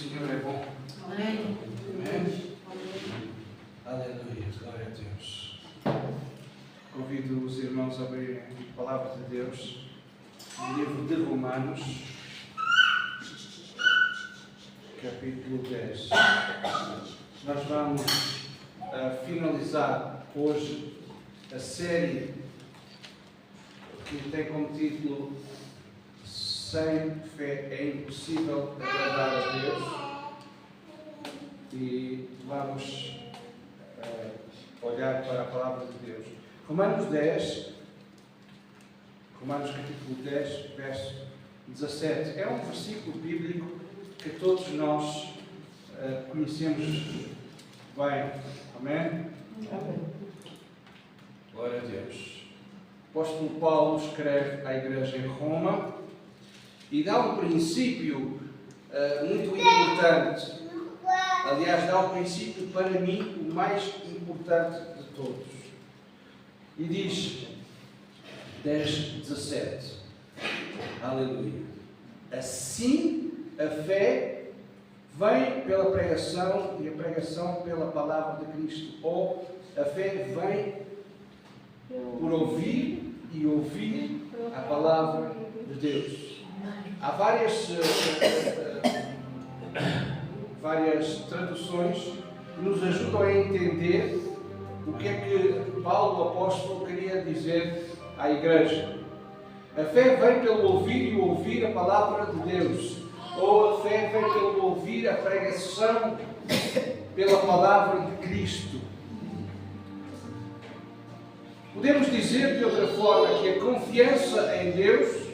Senhor é bom. Amém. Amém. Aleluia. Glória a Deus. Convido os irmãos a abrirem a palavra de Deus no livro de Romanos, capítulo 10. Nós vamos finalizar hoje a série que tem como título Sem fé é impossível agradar a Deus. E vamos olhar para a palavra de Deus. Romanos capítulo 10, verso 17. É um versículo bíblico que todos nós conhecemos bem. Amém? Glória a Deus. O apóstolo Paulo escreve à igreja em Roma e dá um princípio muito importante. Aliás, dá um princípio para mim o mais importante de todos. E diz 10:17. Aleluia. Assim a fé vem pela pregação e a pregação pela palavra de Cristo. Ou a fé vem por ouvir e ouvir a palavra de Deus. Há várias traduções que nos ajudam a entender o que é que Paulo, o apóstolo, queria dizer à igreja. A fé vem pelo ouvir e ouvir a palavra de Deus. Ou a fé vem pelo ouvir a pregação pela palavra de Cristo. Podemos dizer de outra forma que a confiança em Deus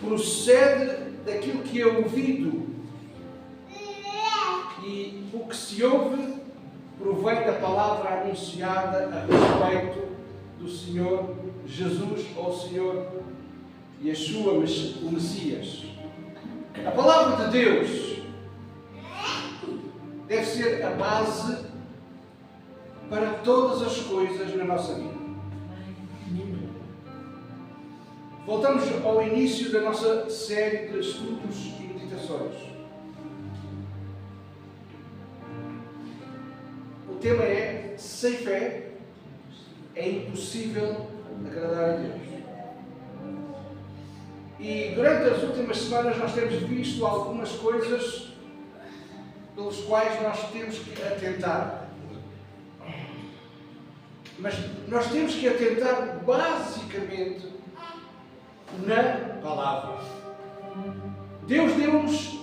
procede daquilo que é ouvido. E o que se ouve provém da palavra anunciada a respeito do Senhor Jesus, ou Senhor Yeshua, o Messias. A palavra de Deus deve ser a base para todas as coisas na nossa vida. Voltamos ao início da nossa série de estudos e meditações. O tema é: sem fé é impossível agradar a Deus. E durante as últimas semanas nós temos visto algumas coisas pelas quais nós temos que atentar. Mas nós temos que atentar basicamente na palavra. Deus deu-nos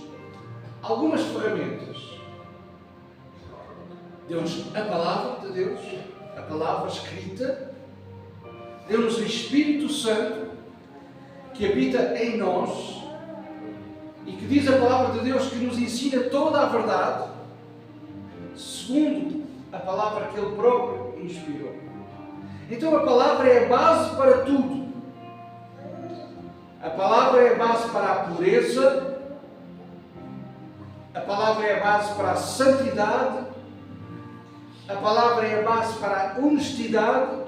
algumas ferramentas. Deu-nos a palavra de Deus, a palavra escrita. Deu-nos o Espírito Santo que habita em nós e que diz a palavra de Deus que nos ensina toda a verdade segundo a palavra que Ele próprio inspirou. Então a palavra é a base para tudo. A palavra é a base para a pureza, a palavra é a base para a santidade, a palavra é a base para a honestidade,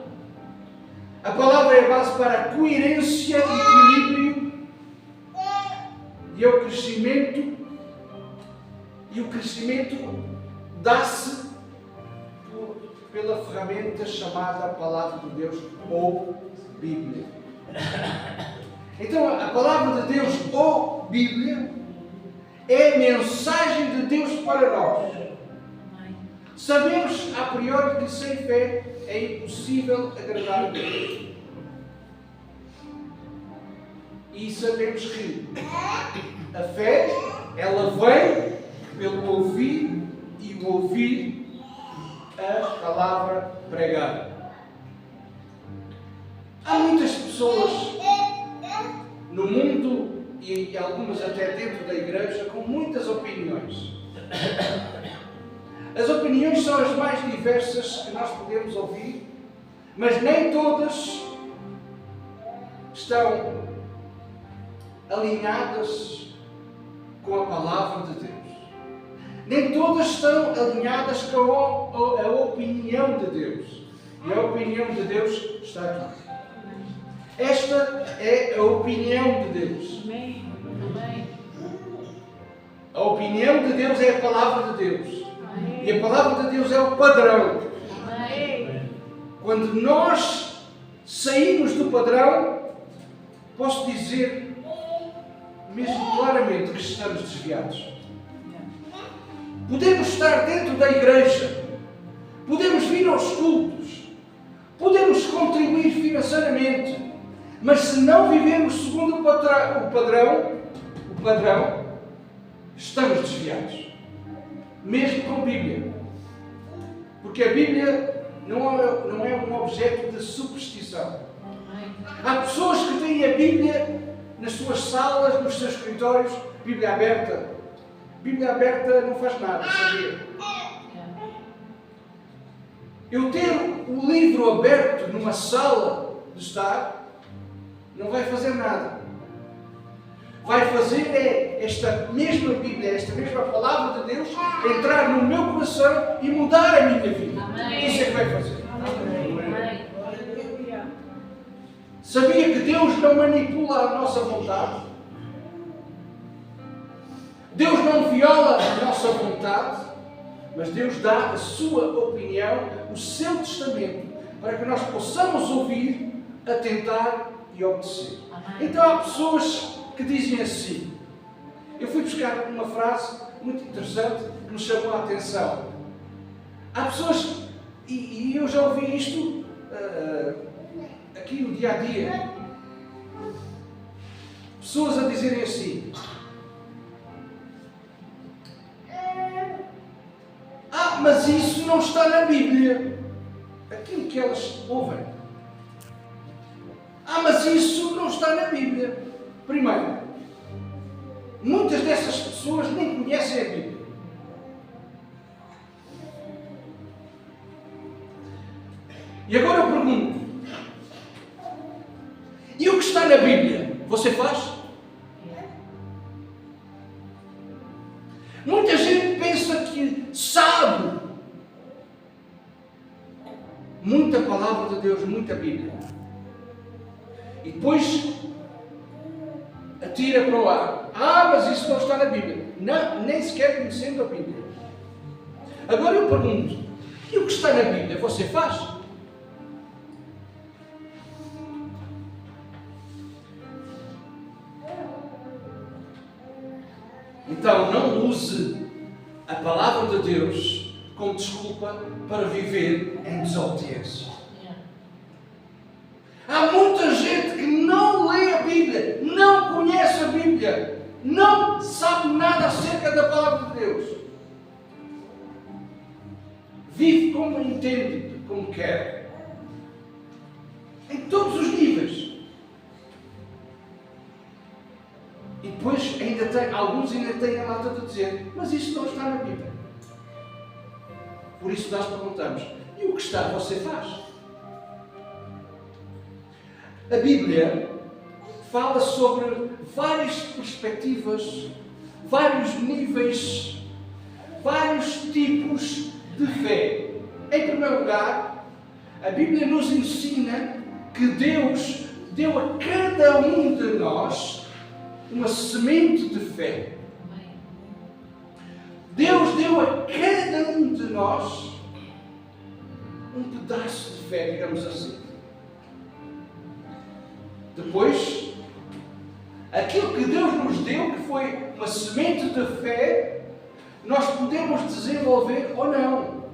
a palavra é a base para a coerência e equilíbrio e o crescimento. E o crescimento dá-se pela ferramenta chamada Palavra de Deus ou Bíblia. Então, a Palavra de Deus ou Bíblia é a mensagem de Deus para nós. Sabemos a priori que sem fé é impossível agradar a Deus. E sabemos que a fé, ela vem pelo ouvir e ouvir a palavra pregada. Há muitas pessoas no mundo e algumas até dentro da igreja com muitas opiniões. As opiniões são as mais diversas que nós podemos ouvir, mas nem todas estão alinhadas com a palavra de Deus. Nem todas estão alinhadas com a opinião de Deus. E a opinião de Deus está aqui. Esta é a opinião de Deus. A opinião de Deus é a palavra de Deus. E a palavra de Deus é o padrão. Quando nós saímos do padrão, posso dizer mesmo claramente que estamos desviados. Podemos estar dentro da igreja, podemos vir aos cultos, podemos contribuir financeiramente, mas se não vivemos segundo o padrão, estamos desviados. Mesmo com a Bíblia. Porque a Bíblia não é um objeto de superstição. Há pessoas que têm a Bíblia nas suas salas, nos seus escritórios, Bíblia aberta. Bíblia aberta não faz nada, sabia? Eu ter o livro aberto numa sala de estar não vai fazer nada. Vai fazer esta mesma Bíblia, esta mesma palavra de Deus entrar no meu coração e mudar a minha vida. Amém. Isso é que vai fazer. Amém. Sabia que Deus não manipula a nossa vontade? Deus não viola a nossa vontade, mas Deus dá a sua opinião, o seu testamento, para que nós possamos ouvir, atentar e obedecer. Amém. Então há pessoas que dizem assim. Eu fui buscar uma frase muito interessante que me chamou a atenção. Há pessoas, e eu já ouvi isto aqui no dia a dia, pessoas a dizerem assim: mas isso não está na Bíblia. Aquilo que elas ouvem. Mas isso não está na Bíblia. Primeiro, muitas dessas pessoas nem conhecem a Bíblia. E agora eu pergunto: e o que está na Bíblia, você faz? Muita gente pensa que sabe muita palavra de Deus, muita Bíblia. E depois atira para o ar. Mas isso não está na Bíblia. Não, nem sequer conhecendo a Bíblia. Agora eu pergunto: e o que está na Bíblia, você faz? Então não use a palavra de Deus como desculpa para viver em desobediência. Há muita gente que não lê a Bíblia, não conhece a Bíblia, não sabe nada acerca da palavra de Deus. Vive como entende, como quer. Em todos os níveis. E depois alguns ainda têm a lata de dizer: mas isso não está na Bíblia. Por isso nós perguntamos: e o que está, você faz? A Bíblia fala sobre várias perspectivas, vários níveis, vários tipos de fé. Em primeiro lugar, a Bíblia nos ensina que Deus deu a cada um de nós uma semente de fé. Deus deu a cada um de nós um pedaço de fé, digamos assim. Depois, aquilo que Deus nos deu, que foi uma semente de fé, nós podemos desenvolver ou não.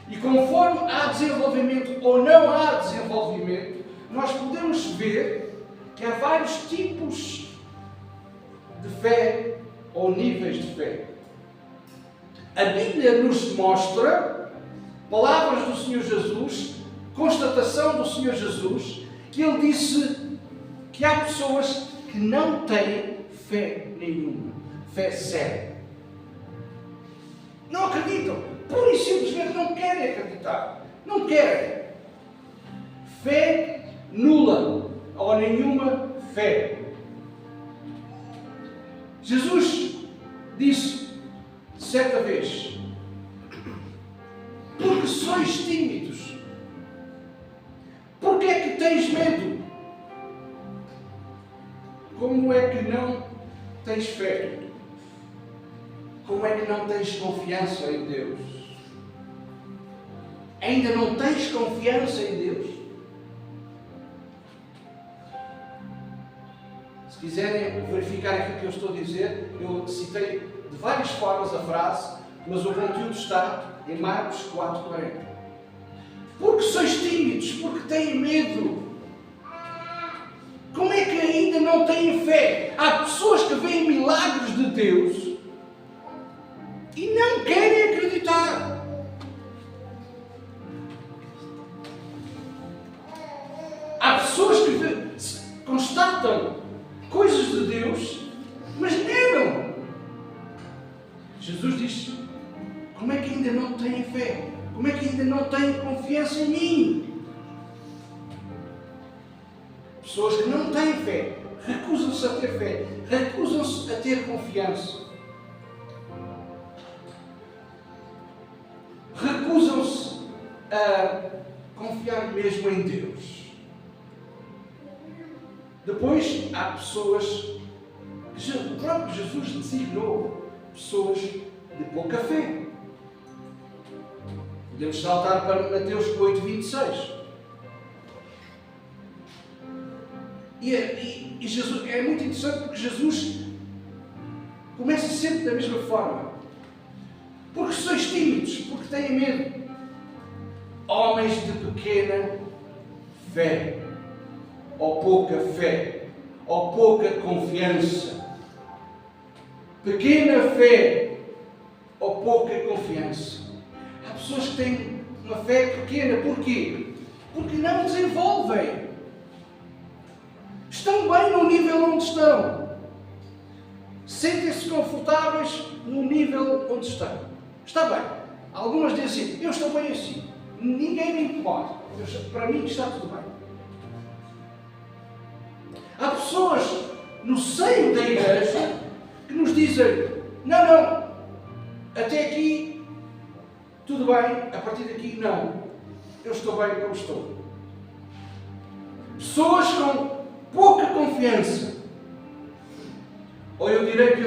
E conforme há desenvolvimento ou não há desenvolvimento, nós podemos ver que há vários tipos de fé ou níveis de fé. A Bíblia nos mostra palavras do Senhor Jesus, constatação do Senhor Jesus, que Ele disse que há pessoas que não têm fé nenhuma, fé zero. Não acreditam, pura e simplesmente não querem acreditar, não querem. Fé nula, ou nenhuma fé. Jesus disse certa vez: porque sois tímidos? Porque é que tens medo? Como é que não tens fé? Como é que não tens confiança em Deus? Ainda não tens confiança em Deus? Se quiserem verificar aquilo que eu estou a dizer, eu citei de várias formas a frase, mas o conteúdo está em Marcos 4:40. Porque sois tímidos, porque têm medo. Como é que ainda não têm fé? Há pessoas que veem milagres de Deus e não querem acreditar. Há pessoas que constatam coisas de Deus, mas negam. Jesus diz: como é que ainda não têm fé? Como é que ainda não têm confiança em mim? Pessoas que não têm fé, recusam-se a ter fé, recusam-se a ter confiança. Recusam-se a confiar mesmo em Deus. Depois há pessoas que o próprio Jesus designou pessoas de pouca fé. Podemos saltar para Mateus 8:26. E Jesus, é muito interessante porque Jesus começa sempre da mesma forma. Porque sois tímidos, porque têm medo. Homens de pequena fé, ou pouca fé, ou pouca confiança. Pequena fé, ou pouca confiança. Há pessoas que têm uma fé pequena, porquê? Porque não desenvolvem. Estão bem no nível onde estão. Sentem-se confortáveis no nível onde estão. Está bem. Algumas dizem assim: eu estou bem assim. Ninguém me incomoda. Para mim está tudo bem. Há pessoas no seio da igreja que nos dizem: não, até aqui tudo bem, a partir daqui não. Eu estou bem como estou. Pessoas com pouca confiança. Ou eu direi de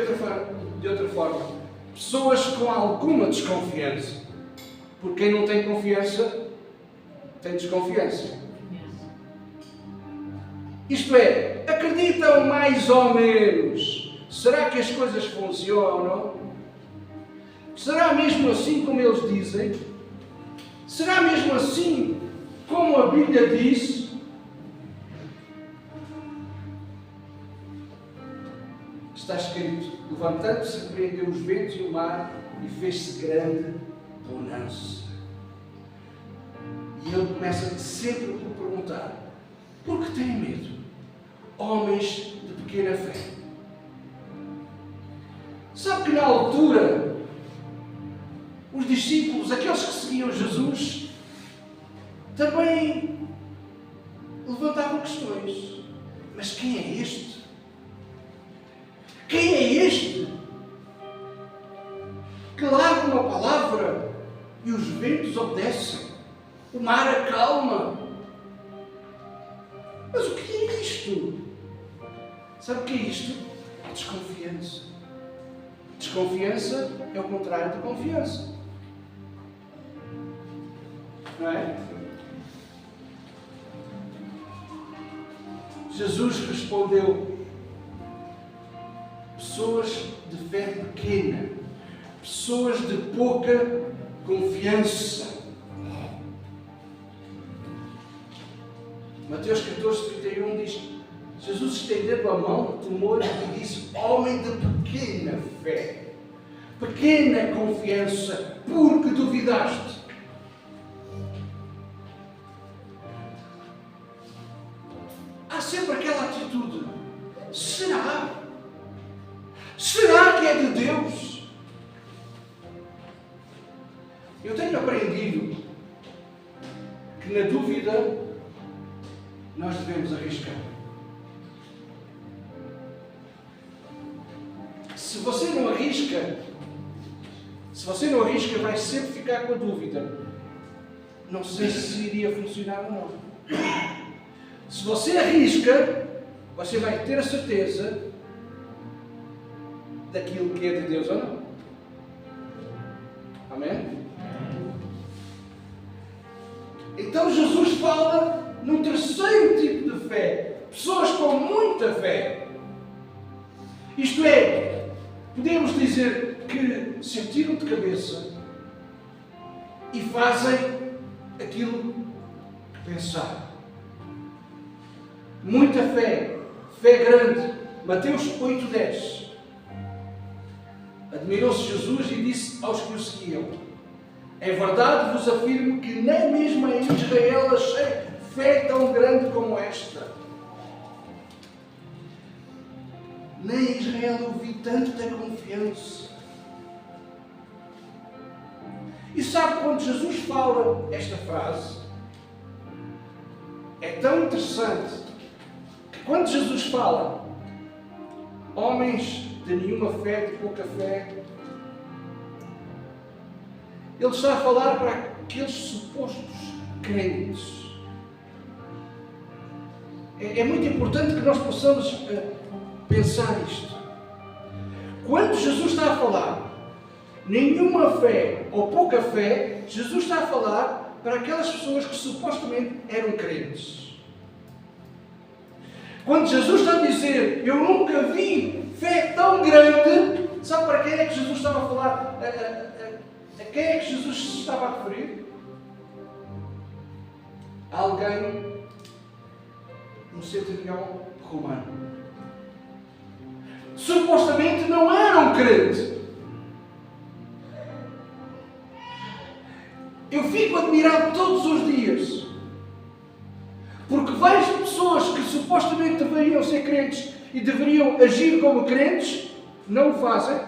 outra forma, pessoas com alguma desconfiança. Porque quem não tem confiança, tem desconfiança. Isto é, acreditam mais ou menos. Será que as coisas funcionam? Será mesmo assim como eles dizem? Será mesmo assim como a Bíblia diz? Está escrito: levantando-se, repreendeu os ventos e o mar e fez-se grande bonança. E ele começa sempre por perguntar: por que têm medo? Homens de pequena fé. Sabe que na altura os discípulos, aqueles que seguiam Jesus, também levantavam questões. Mas quem é este? Quem é este que larga uma palavra e os ventos obedecem? O mar acalma. Mas o que é isto? Sabe o que é isto? É desconfiança. Desconfiança é o contrário de confiança. Não é? Jesus respondeu: pessoas de fé pequena, pessoas de pouca confiança. Mateus 14:31 diz: Jesus estendendo a mão, tomou-lhe e disse: homem de pequena fé, pequena confiança, por que duvidaste? Há sempre aquela atitude: será? Será que é de Deus? Eu tenho aprendido que na dúvida nós devemos arriscar. Se você não arrisca, vai sempre ficar com a dúvida. Não sei se iria funcionar ou não. Se você arrisca, você vai ter a certeza daquilo que é de Deus ou não. Amém? Então Jesus fala num terceiro tipo de fé. Pessoas com muita fé. Isto é, podemos dizer que se atiram de cabeça e fazem aquilo que pensaram. Muita fé. Fé grande. Mateus 8:10. Admirou-se Jesus e disse aos que o seguiam: em verdade vos afirmo que nem mesmo em Israel achei fé tão grande como esta. Nem em Israel eu vi tanta confiança. E sabe, quando Jesus fala esta frase, é tão interessante que quando Jesus fala homens de nenhuma fé, de pouca fé, Ele está a falar para aqueles supostos crentes. É muito importante que nós possamos pensar isto. Quando Jesus está a falar nenhuma fé ou pouca fé, Jesus está a falar para aquelas pessoas que supostamente eram crentes. Quando Jesus está a dizer, eu nunca vi fé tão grande, sabe para quem é que Jesus estava a falar? A quem é que Jesus se estava a referir? A alguém, um centurião romano. Supostamente não era um crente. Eu fico admirado todos os dias, porque vejo pessoas que supostamente deveriam ser crentes e deveriam agir como crentes, não o fazem,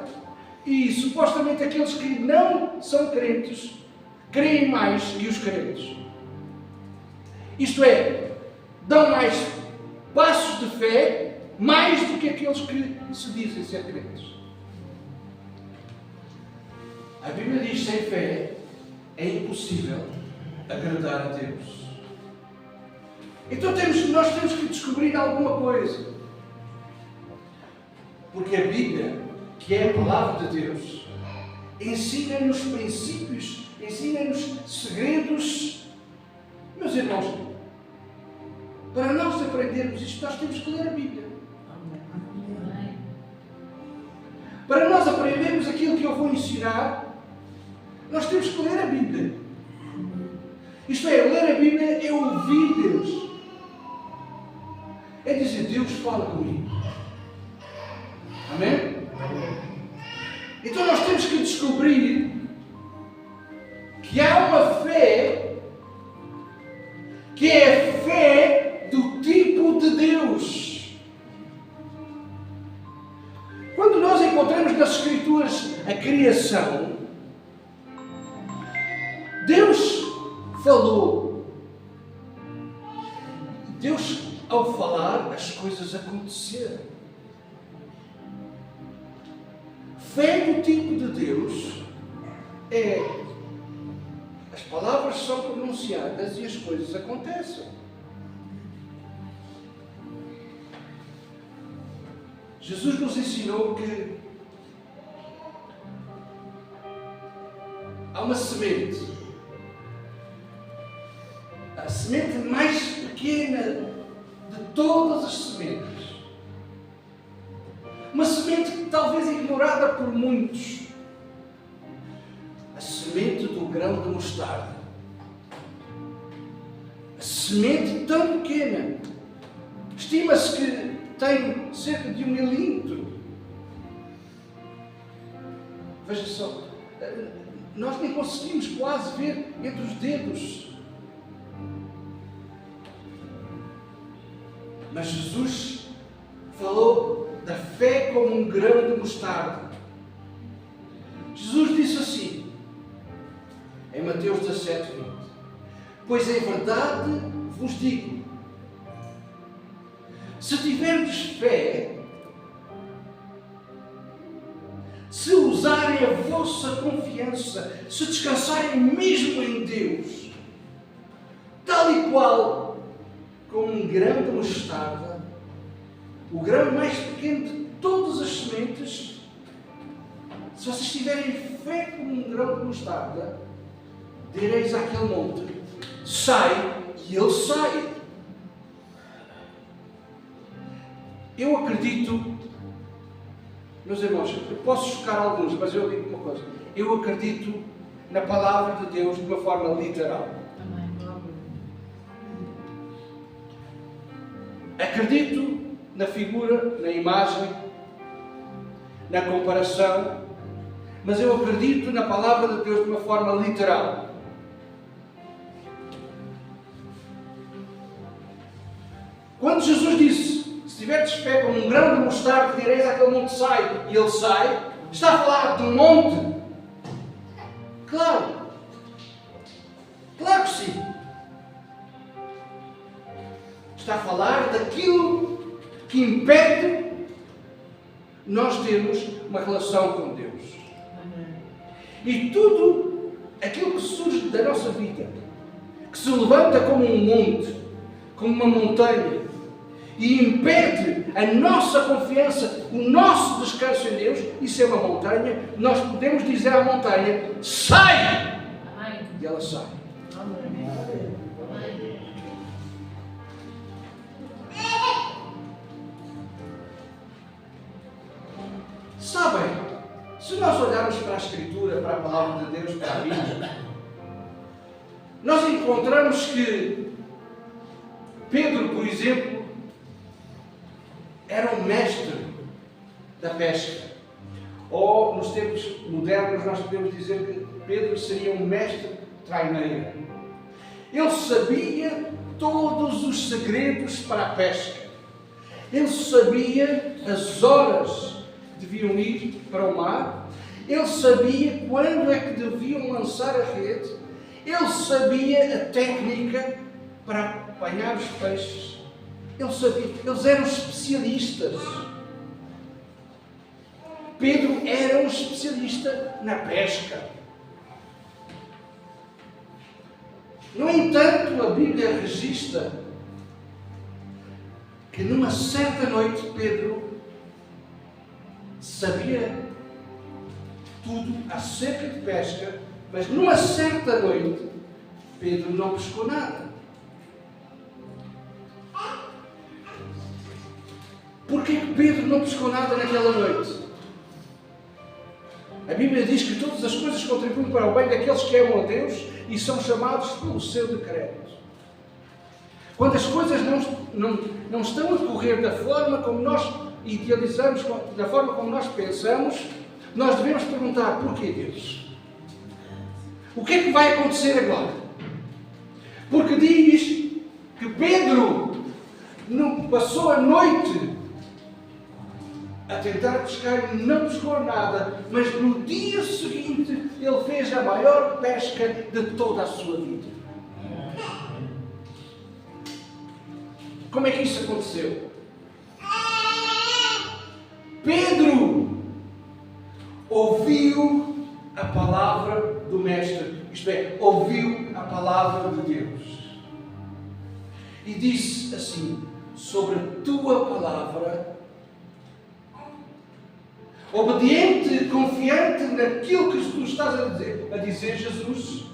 e supostamente aqueles que não são crentes creem mais que os crentes. Isto é, dão mais passos de fé mais do que aqueles que se dizem ser crentes. A Bíblia diz: sem fé é impossível agradar a Deus. Então nós temos que descobrir alguma coisa. Porque a Bíblia, que é a palavra de Deus, ensina-nos princípios, ensina-nos segredos. Meus irmãos, para nós aprendermos isto, nós temos que ler a Bíblia. Para nós aprendermos aquilo que eu vou ensinar, nós temos que ler a Bíblia. Isto é, ler a Bíblia é ouvir Deus. É dizer, Deus fala comigo. Amém? Então nós temos que descobrir que há uma fé que é a fé do tipo de Deus. Quando nós encontramos nas Escrituras a criação, Deus falou. Deus, ao falar, as coisas aconteceram. Fé do tipo de Deus é as palavras são pronunciadas e as coisas acontecem. Jesus nos ensinou que há uma semente, a semente mais pequena de todas as sementes. Uma semente talvez ignorada por muitos. A semente do grão de mostarda. A semente tão pequena. Estima-se que tem cerca de 1 milímetro. Veja só, nós nem conseguimos quase ver entre os dedos. Mas Jesus falou da fé como um grão de mostarda. Jesus disse assim, em Mateus 17:20: pois em verdade vos digo, se tiverdes fé, se usarem a vossa confiança, se descansarem mesmo em Deus, tal e qual como um grão de mostarda, o grão mais pequeno de todas as sementes, Se vocês tiverem fé como um grão de mostarda, direis àquele monte, sai, e ele sai. Eu acredito, meus irmãos, eu posso chocar alguns, mas eu digo uma coisa. Eu acredito na palavra de Deus de uma forma literal. Acredito na figura, na imagem, na comparação, mas eu acredito na palavra de Deus de uma forma literal. Quando Jesus disse, se tiveres fé como um grão de mostarda, direis àquele monte sai, e ele sai, está a falar de um monte? Claro. Claro que sim. Está a falar daquilo que impede nós termos uma relação com Deus. E tudo aquilo que surge da nossa vida, que se levanta como um monte, como uma montanha, e impede a nossa confiança, o nosso descanso em Deus, isso é uma montanha, nós podemos dizer à montanha, sai! E ela sai. Sabem, se nós olharmos para a Escritura, para a Palavra de Deus, para a Bíblia, nós encontramos que Pedro, por exemplo, era um mestre da pesca. Ou, nos tempos modernos, nós podemos dizer que Pedro seria um mestre traineiro. Ele sabia todos os segredos para a pesca. Ele sabia as horas que deviam ir para o mar. Ele sabia quando é que deviam lançar a rede. Ele sabia a técnica para apanhar os peixes. Ele sabia, eles eram especialistas. Pedro era um especialista na pesca. No entanto, a Bíblia registra que numa certa noite Pedro sabia tudo acerca de pesca, mas numa certa noite Pedro não pescou nada. Porquê que Pedro não pescou nada naquela noite? A Bíblia diz que todas as coisas contribuem para o bem daqueles que amam a Deus e são chamados pelo seu decreto. Quando as coisas não estão a decorrer da forma como nós idealizamos, da forma como nós pensamos, nós devemos perguntar, porquê Deus? O que é que vai acontecer agora? Porque diz que Pedro não passou a noite a tentar pescar e não pescou nada, mas no dia seguinte ele fez a maior pesca de toda a sua vida. Como é que isso aconteceu? Pedro ouviu a palavra do Mestre, isto é, ouviu a palavra de Deus e disse assim, sobre a tua palavra, obediente, confiante naquilo que tu estás a dizer, Jesus,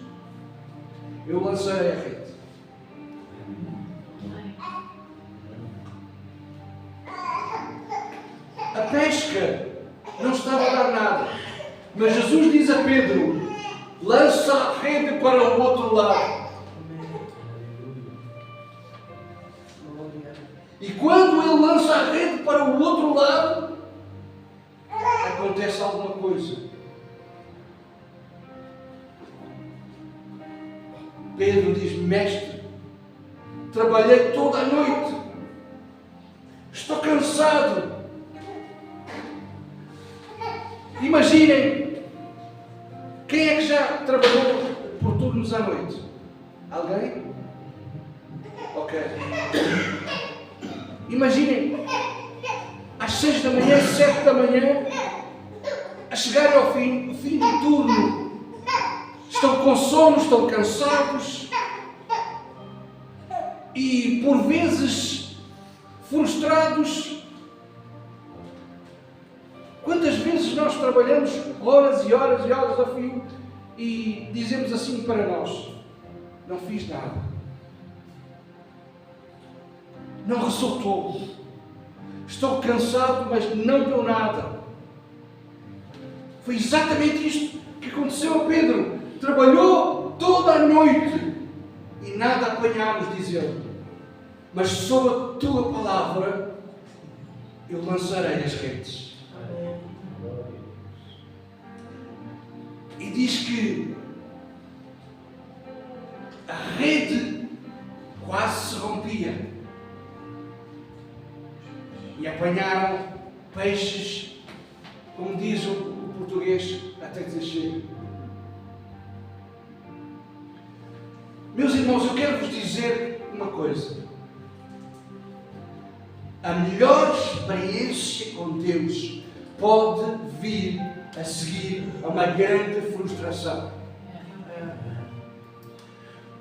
eu lançarei a rede. A pesca não estava a dar nada, mas Jesus diz a Pedro, lança a rede para o outro lado. E quando ele lança a rede para o outro lado, acontece alguma coisa. Pedro diz, mestre, trabalhei toda a noite, estou cansado. Imaginem, quem é que já trabalhou por turnos à noite? Alguém? Ok. Imaginem, às 6 da manhã, 7 da manhã, a chegar ao fim do turno, estão com sono, estão cansados e por vezes frustrados. Quantas vezes nós trabalhamos horas e horas e horas a fio e dizemos assim para nós: não fiz nada, não resultou, estou cansado, mas não deu nada. Foi exatamente isto que aconteceu a Pedro. Trabalhou toda a noite e nada apanhámos, diz ele. Mas sob a tua palavra eu lançarei as redes. E diz que a rede quase se rompia. E apanharam peixes, como diz o português, até dizer chega. Meus irmãos, eu quero vos dizer uma coisa. A melhor experiência com Deus pode vir a seguir a uma grande frustração.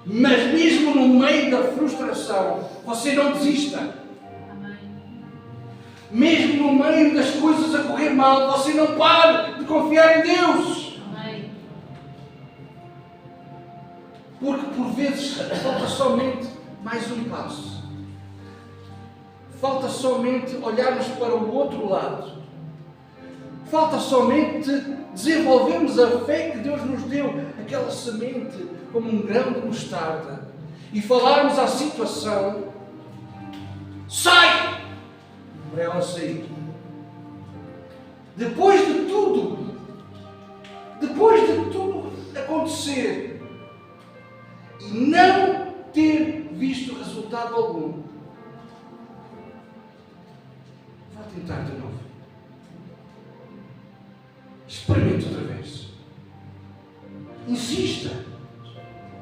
Mas mesmo no meio da frustração, você não desista. Mesmo no meio das coisas a correr mal, você não pare de confiar em Deus. Porque por vezes falta somente mais um passo. Falta somente olharmos para o outro lado. Falta somente desenvolvermos a fé que Deus nos deu, aquela semente como um grão de mostarda, e falarmos à situação: sai! Para ela sair. Depois de tudo acontecer e não ter visto resultado algum, vá tentar de novo. Experimente outra vez. Insista.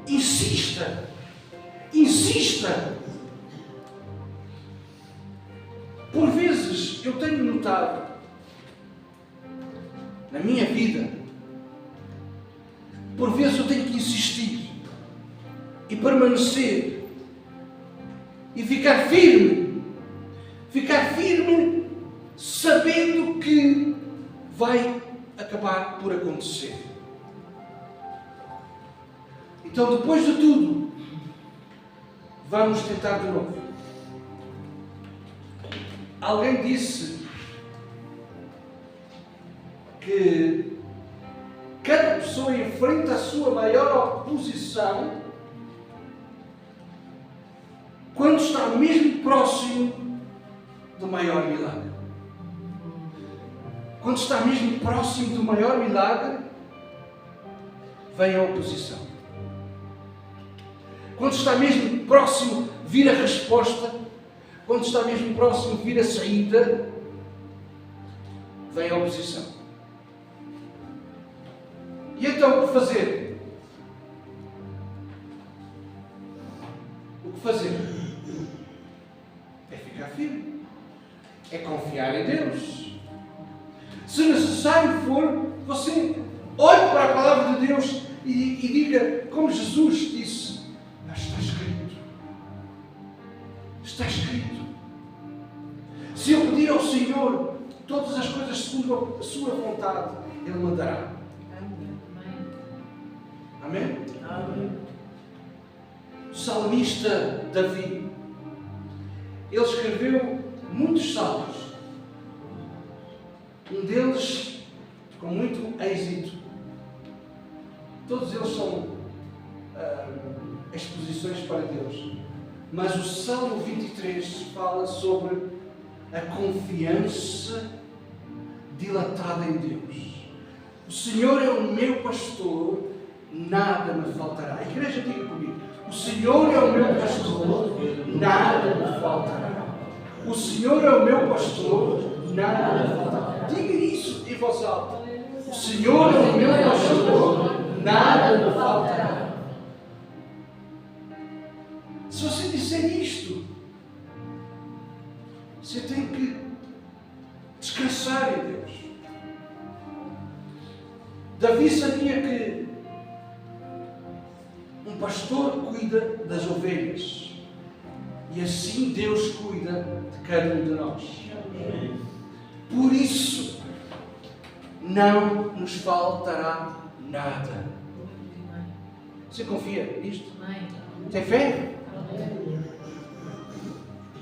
Insista. Insista. Por vezes eu tenho notado na minha vida, por vezes eu tenho que insistir e permanecer e ficar firme sabendo que vai acabar por acontecer. Então, depois de tudo, vamos tentar de novo. Alguém disse que cada pessoa enfrenta a sua maior oposição quando está mesmo próximo do maior milagre. Quando está mesmo próximo do maior milagre, vem a oposição. Quando está mesmo próximo, vir a resposta. Quando está mesmo próximo, vir a saída, vem a oposição. E então, o que fazer? O que fazer? É ficar firme. É confiar em Deus. Se necessário for, você olhe para a palavra de Deus e diga, como Jesus disse: mas está escrito. Está escrito. Se eu pedir ao Senhor todas as coisas segundo a sua vontade, Ele me dará. Amém? Amém? O salmista Davi, ele escreveu muitos salmos. Um deles com muito êxito. Todos eles são exposições para Deus. Mas o Salmo 23 fala sobre a confiança dilatada em Deus. O Senhor é o meu pastor, nada me faltará. A igreja, diga comigo: o Senhor é o meu pastor, nada me faltará. O Senhor é o meu pastor, nada me faltará. Diga isso em voz alta: o Senhor é o meu pastor, nada me faltará. Se você disser isto, você tem que descansar em Deus. Davi sabia que um pastor cuida das ovelhas e assim Deus cuida de cada um de nós. Por isso, não nos faltará nada. Você confia nisto? Tem fé?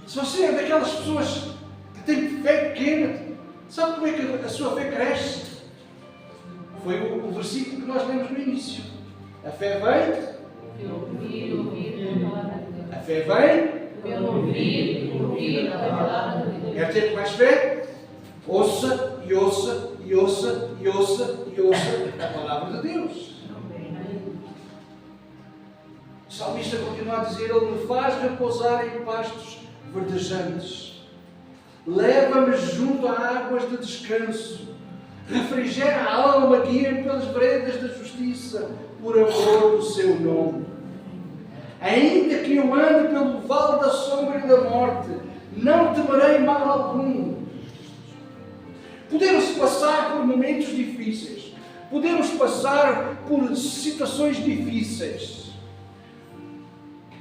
Se você é daquelas pessoas que têm fé pequena, sabe como é que a sua fé cresce? Foi o versículo que nós lemos no início. A fé vem. A fé vem. Pelo ouvir a palavra de Deus. Quer ter mais fé? Ouça e ouça e ouça e ouça e ouça a palavra de Deus. O salmista continua a dizer: Ele me faz repousar em pastos verdejantes, leva-me junto a águas de descanso, refrigera a alma, guia-me pelas veredas da justiça, por amor do seu nome. Ainda que eu ande pelo vale da sombra e da morte, não temerei mal algum. Podemos passar por momentos difíceis, podemos passar por situações difíceis.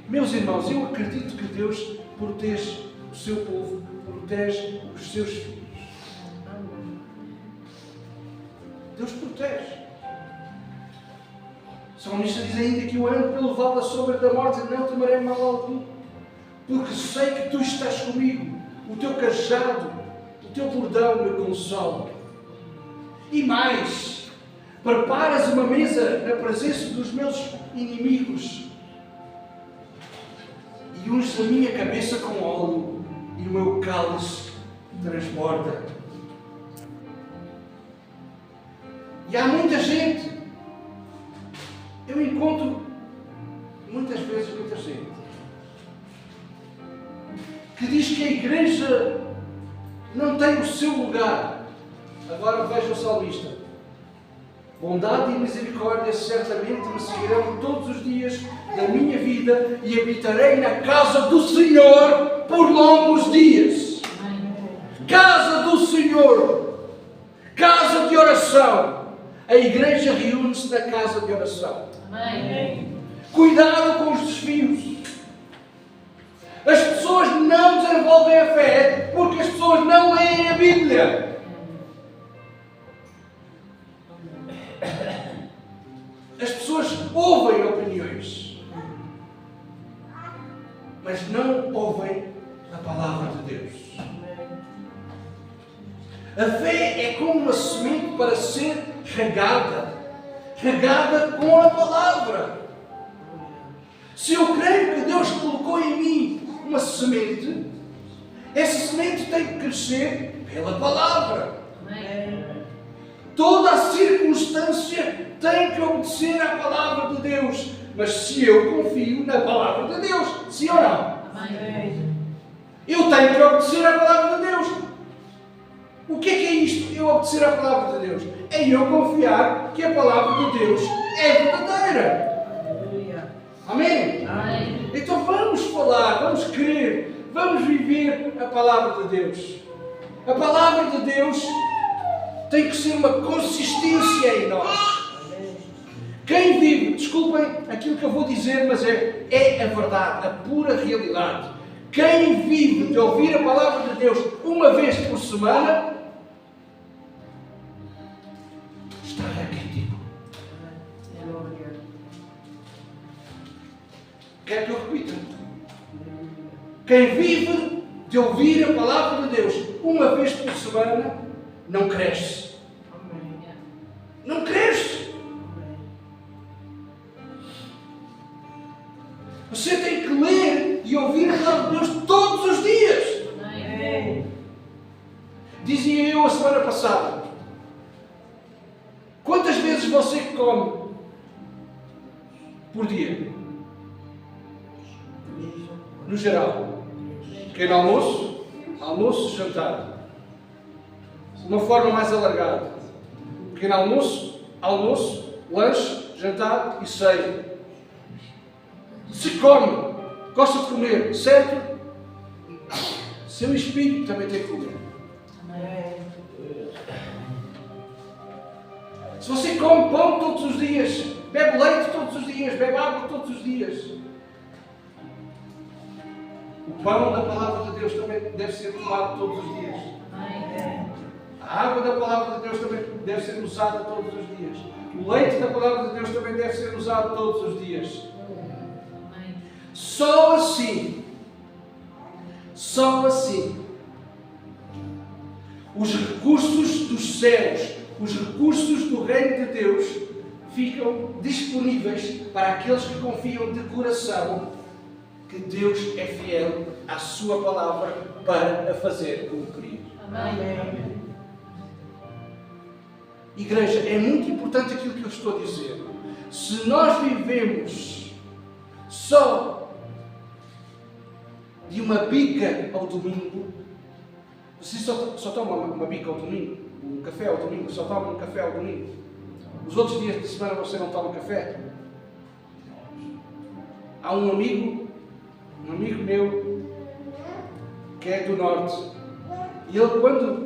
Meus irmãos, eu acredito que Deus protege o seu povo, protege os seus filhos. Deus protege. O salmista diz ainda que eu ando pelo vale da sombra da morte e não temerei mal algum, porque sei que tu estás comigo, o teu cajado, o teu bordão me consola. E mais, preparas uma mesa na presença dos meus inimigos e unges a minha cabeça com óleo e o meu cálice transborda. E há muita gente, eu encontro muitas vezes muita gente que diz que a igreja não tem o seu lugar. Agora veja o salmista: bondade e misericórdia certamente me seguirão todos os dias da minha vida e habitarei na casa do Senhor por longos dias. Casa do Senhor, casa de oração. A igreja reúne-se na casa de oração. Amém. Cuidado com os desvios. As pessoas não desenvolvem a fé porque as pessoas não leem a Bíblia. As pessoas ouvem opiniões, mas não ouvem a palavra de Deus. A fé é como uma semente para ser regada com a palavra. Se eu creio que Deus colocou em mim uma semente, essa semente tem que crescer pela palavra. Amém. Toda a circunstância tem que obedecer à palavra de Deus. Mas se eu confio na palavra de Deus, sim ou não? Amém. Eu tenho que obedecer à palavra de Deus. O que é isto? Eu obedecer à palavra de Deus? É eu confiar que a palavra de Deus é verdadeira. Amém? Amém. Então vamos falar, vamos crer, vamos viver a palavra de Deus. A palavra de Deus tem que ser uma consistência em nós. Quem vive, desculpem aquilo que eu vou dizer, mas é a verdade, a pura realidade. Quem vive de ouvir a palavra de Deus uma vez por semana está raquítico. Quer que eu repita? Quem vive de ouvir a palavra de Deus uma vez por semana não cresce. Não cresce. Você tem que ler e ouvir a palavra de Deus todos os dias. Dizia eu a semana passada: quantas vezes você come por dia? No geral, pequeno almoço, almoço, jantar. Uma forma mais alargada: pequeno almoço, almoço, lanche, jantar e ceia. Se come, gosta de comer, certo? Seu espírito também tem que comer. Se você come pão todos os dias, bebe leite todos os dias, bebe água todos os dias, o pão da palavra de Deus também deve ser tomado todos os dias. A A água da palavra de Deus também deve ser usada todos os dias. O leite da palavra de Deus também deve ser usado todos os dias. Só assim, os recursos dos céus, os recursos do reino de Deus ficam disponíveis para aqueles que confiam de coração que Deus é fiel à sua palavra para a fazer cumprir. Amém. Igreja, é muito importante aquilo que eu estou a dizer. Se nós vivemos só de uma bica ao domingo, você só toma uma bica ao domingo, um café ao domingo, só toma um café ao domingo. Os outros dias de semana você não toma café. Há um amigo meu que é do norte, e ele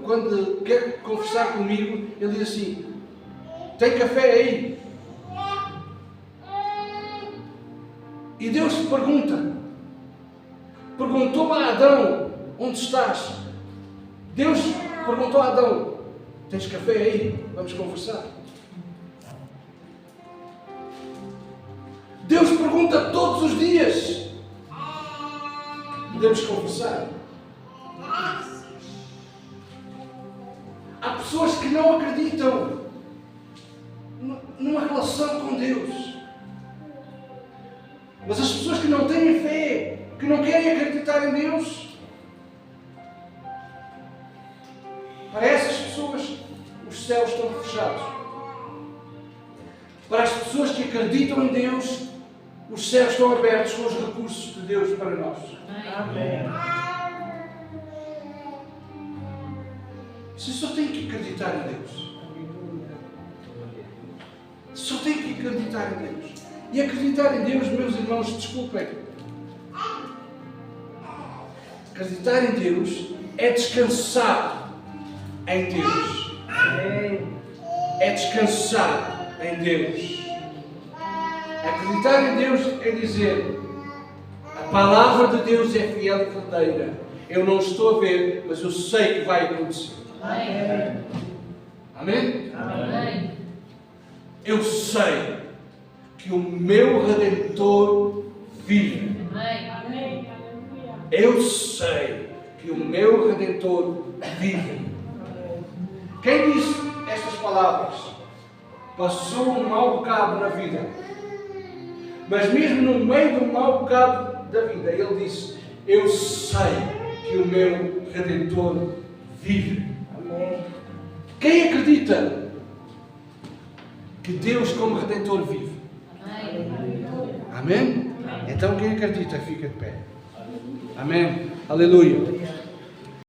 quando quer conversar comigo, ele diz assim: tem café aí? E Deus perguntou a Adão: onde estás? Deus perguntou a Adão: tens café aí? Vamos conversar. Deus pergunta todos os dias: podemos conversar? Há pessoas que não acreditam numa relação com Deus. Mas as pessoas que não têm fé, que não querem acreditar em Deus, para essas pessoas os céus estão fechados. Para as pessoas que acreditam em Deus, os céus estão abertos com os recursos de Deus para nós. Amém. Você só tem que acreditar em Deus. Só tem que acreditar em Deus. E acreditar em Deus, meus irmãos, desculpem. Acreditar em Deus é descansar em Deus. É descansar em Deus. Acreditar em Deus é dizer: a palavra de Deus é fiel e verdadeira. Eu não estou a ver, mas eu sei que vai acontecer. Amém. Amém? Amém. Eu sei que o meu Redentor vive. Amém. Eu sei que o meu Redentor vive. Quem disse estas palavras passou um mau bocado na vida. Mas mesmo no meio do mau bocado da vida, ele disse: eu sei que o meu Redentor vive. Quem acredita que Deus como Redentor vive? Amém? Então quem acredita fica de pé. Amém? Aleluia.